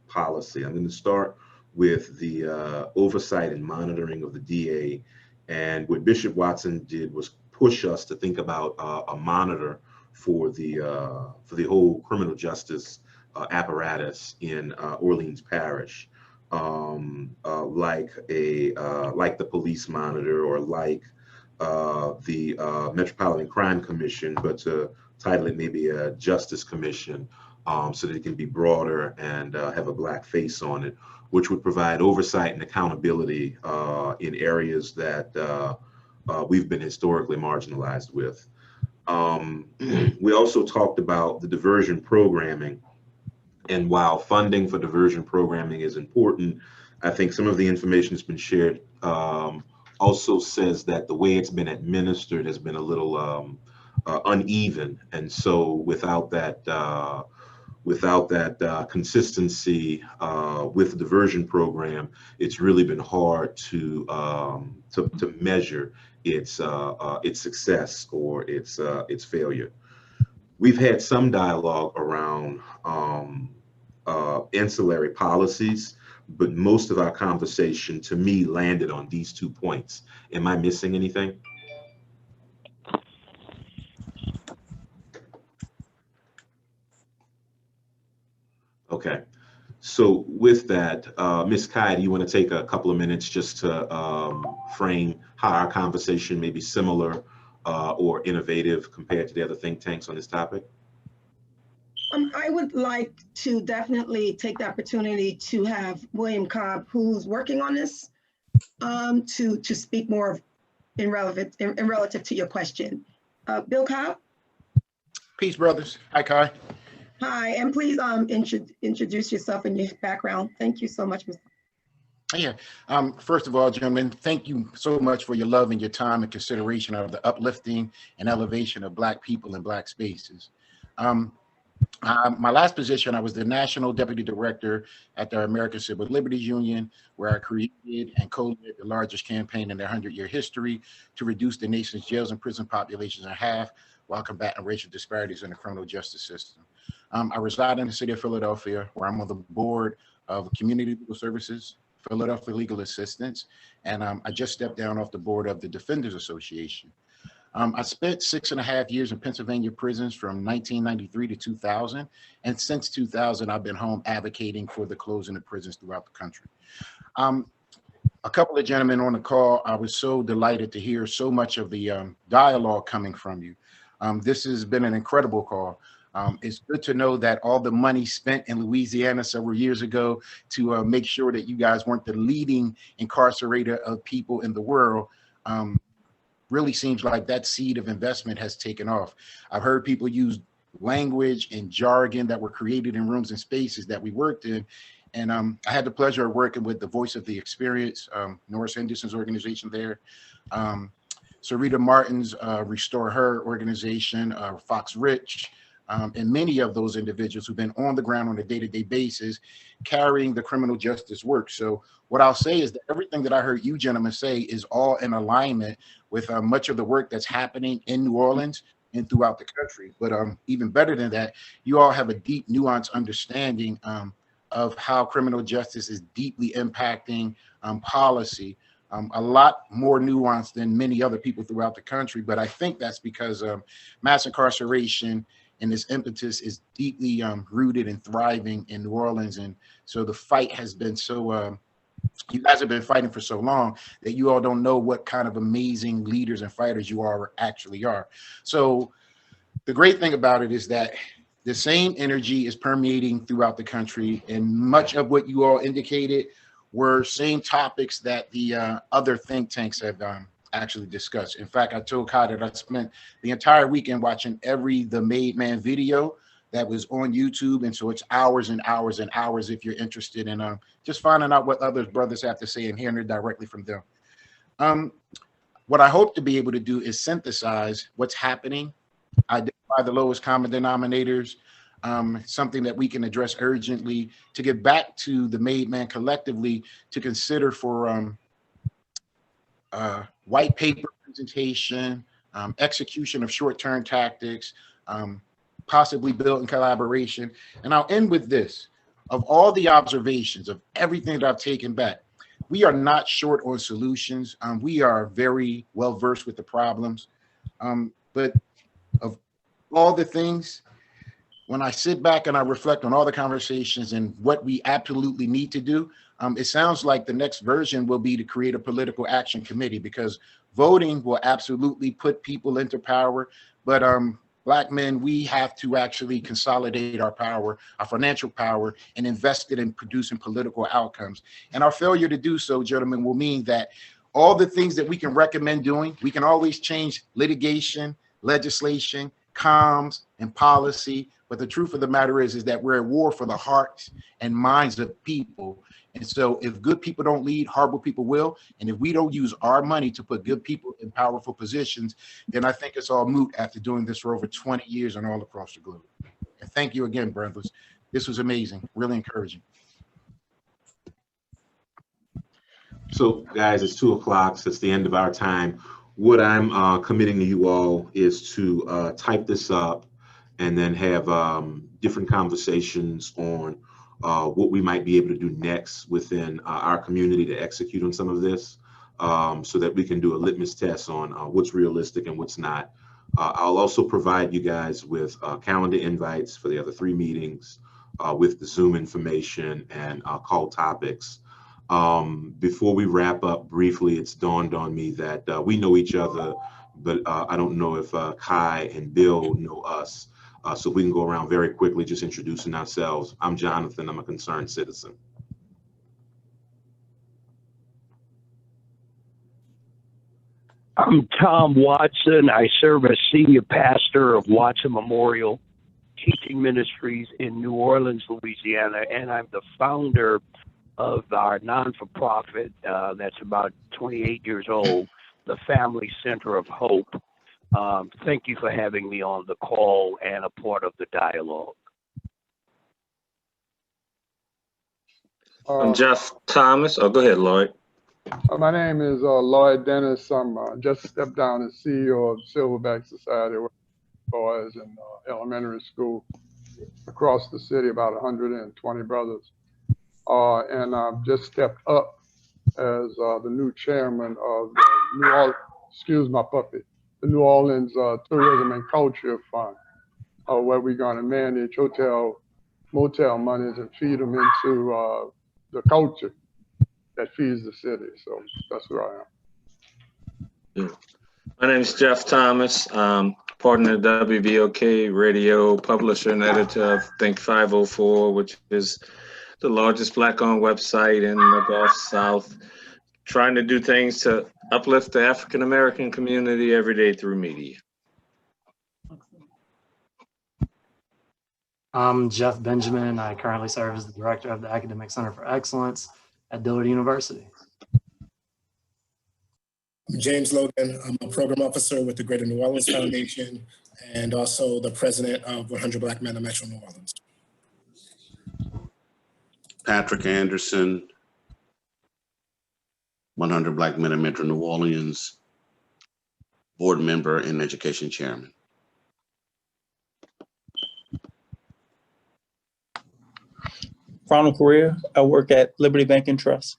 policy. I'm going to start with the oversight and monitoring of the DA. And what Bishop Watson did was push us to think about a monitor for the whole criminal justice apparatus in Orleans Parish, like the police monitor, or like the Metropolitan Crime Commission, but to title it maybe a Justice Commission, so that it can be broader and have a Black face on it, which would provide oversight and accountability in areas that we've been historically marginalized with. We also talked about the diversion programming, and while funding for diversion programming is important, I think some of the information that's been shared also says that the way it's been administered has been a little uneven, and so without that consistency with the diversion program, it's really been hard to measure its success or its failure. We've had some dialogue around ancillary policies, but most of our conversation, to me, landed on these 2 points. Am I missing anything? Okay. So with that, Ms. Kai, do you want to take a couple of minutes just to frame how our conversation may be similar or innovative compared to the other think tanks on this topic? I would like to definitely take the opportunity to have William Cobb, who's working on this, to speak more in relative to your question. Bill Cobb? Peace, brothers. Hi, Kai. Hi, and please introduce yourself and your background. Thank you so much, Mr. Yeah. First of all, gentlemen, thank you so much for your love and your time and consideration of the uplifting and elevation of Black people in Black spaces. My last position, I was the National Deputy Director at the American Civil Liberties Union, where I created and co-led the largest campaign in their 100-year history to reduce the nation's jails and prison populations in half while combating racial disparities in the criminal justice system. I reside in the city of Philadelphia, where I'm on the board of Community Legal Services, Philadelphia Legal Assistance, and I just stepped down off the board of the Defenders Association. I spent 6.5 years in Pennsylvania prisons from 1993 to 2000. And since 2000, I've been home advocating for the closing of prisons throughout the country. A couple of gentlemen on the call, I was so delighted to hear so much of the dialogue coming from you. This has been an incredible call. It's good to know that all the money spent in Louisiana several years ago to make sure that you guys weren't the leading incarcerator of people in the world really seems like that seed of investment has taken off. I've heard people use language and jargon that were created in rooms and spaces that we worked in. And I had the pleasure of working with the Voice of the Experience, Norris Henderson's organization there, Sarita Martin's Restore Her organization, Fox Rich, and many of those individuals who've been on the ground on a day-to-day basis carrying the criminal justice work. So what I'll say is that everything that I heard you gentlemen say is all in alignment with much of the work that's happening in New Orleans and throughout the country. But even better than that, you all have a deep, nuanced understanding of how criminal justice is deeply impacting policy, a lot more nuanced than many other people throughout the country. But I think that's because mass incarceration and this impetus is deeply rooted and thriving in New Orleans. And so the fight has been so, you guys have been fighting for so long that you all don't know what kind of amazing leaders and fighters you all actually are. So the great thing about it is that the same energy is permeating throughout the country, and much of what you all indicated were same topics that the other think tanks have actually discussed. In fact, I told Kai that I spent the entire weekend watching every The Made Man video that was on YouTube, and so it's hours and hours and hours if you're interested in just finding out what other brothers have to say and hearing it directly from them. What I hope to be able to do is synthesize what's happening, identify the lowest common denominators, something that we can address urgently to get back to the Made Man collectively to consider for white paper presentation, execution of short-term tactics, possibly built in collaboration. And I'll end with this. Of all the observations of everything that I've taken back, we are not short on solutions. We are very well versed with the problems. But of all the things, when I sit back and I reflect on all the conversations and what we absolutely need to do, it sounds like the next version will be to create a political action committee, because voting will absolutely put people into power. But Black men, we have to actually consolidate our power, our financial power, and invest it in producing political outcomes. And our failure to do so, gentlemen, will mean that all the things that we can recommend doing, we can always change litigation, legislation, comms, and policy. But the truth of the matter is that we're at war for the hearts and minds of people. And so if good people don't lead, horrible people will. And if we don't use our money to put good people in powerful positions, then I think it's all moot after doing this for over 20 years and all across the globe. And thank you again, brothers. This was amazing, really encouraging. So guys, it's 2 o'clock, so it's the end of our time. What I'm committing to you all is to type this up and then have different conversations on what we might be able to do next within our community to execute on some of this, so that we can do a litmus test on what's realistic and what's not. I'll also provide you guys with calendar invites for the other 3 meetings, with the Zoom information and call topics. Before we wrap up briefly, it's dawned on me that we know each other, but I don't know if Kai and Bill know us. So we can go around very quickly, just introducing ourselves. I'm Jonathan. I'm a concerned citizen. I'm Tom Watson. I serve as senior pastor of Watson Memorial Teaching Ministries in New Orleans, Louisiana, and I'm the founder of our non-for-profit that's about 28 years old, the Family Center of Hope. Thank you for having me on the call and a part of the dialogue. I'm Jeff Thomas. Oh, go ahead, Lloyd. My name is Lloyd Dennis. I'm just stepped down as CEO of Silverback Society, where boys in elementary school across the city, about 120 brothers. And I've just stepped up as the new chairman of the New Orleans, excuse my puppy, the New Orleans Tourism and Culture Fund, where we're going to manage hotel, motel monies and feed them into the culture that feeds the city. So that's where I am. My name is Jeff Thomas. partner WVOK radio, publisher and editor of Think 504, which is the largest Black-owned website in the Gulf South, trying to do things to uplift the African-American community every day through media. I'm Jeff Benjamin. I currently serve as the director of the Academic Center for Excellence at Dillard University. I'm James Logan. I'm a program officer with the Greater New Orleans Foundation and also the president of 100 Black Men of Metro New Orleans. Patrick Anderson, 100 Black Men of Metro New Orleans, board member and education chairman. Ronald Carrere. I work at Liberty Bank and Trust.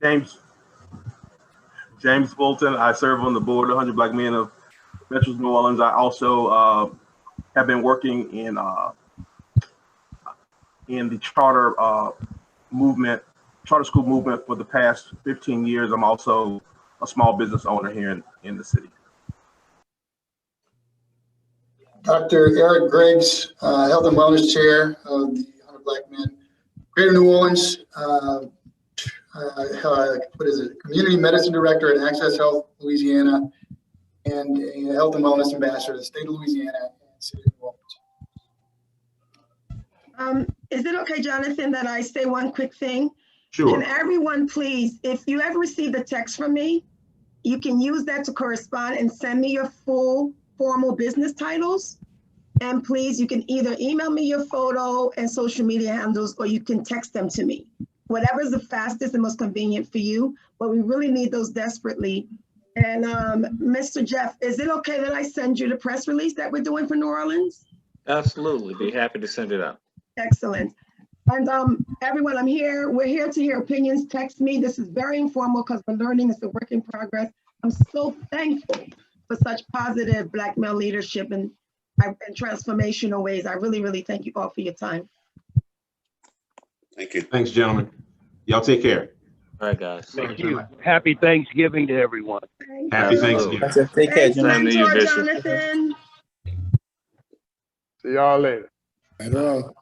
James Fulton. I serve on the board of 100 Black Men of Metro New Orleans. I also have been working in the charter charter school movement for the past 15 years. I'm also a small business owner here in the city. Dr. Eric Griggs, Health and Wellness Chair of the 100 Black Men, Greater New Orleans, Community Medicine Director at Access Health Louisiana, and a Health and Wellness Ambassador to the state of Louisiana and city of New Orleans. Is it okay, Jonathan, that I say one quick thing? Sure. Can everyone please, if you ever receive a text from me, you can use that to correspond and send me your full formal business titles. And please, you can either email me your photo and social media handles, or you can text them to me. Whatever's the fastest and most convenient for you, but we really need those desperately. And Mr. Jeff, is it okay that I send you the press release that we're doing for New Orleans? Absolutely, be happy to send it out. Excellent. And everyone, we're here to hear opinions. Text me. This is very informal because we're learning. It's a work in progress. I'm so thankful for such positive Black male leadership and transformational ways. I really, really thank you all for your time. Thank you. Thanks, gentlemen. Y'all take care. All right, guys. Thank you. Happy Thanksgiving to everyone. Happy Thanksgiving. Take care, Thanks, gentlemen. Same to you, Mentor Bishop. Jonathan. See y'all later. Right on.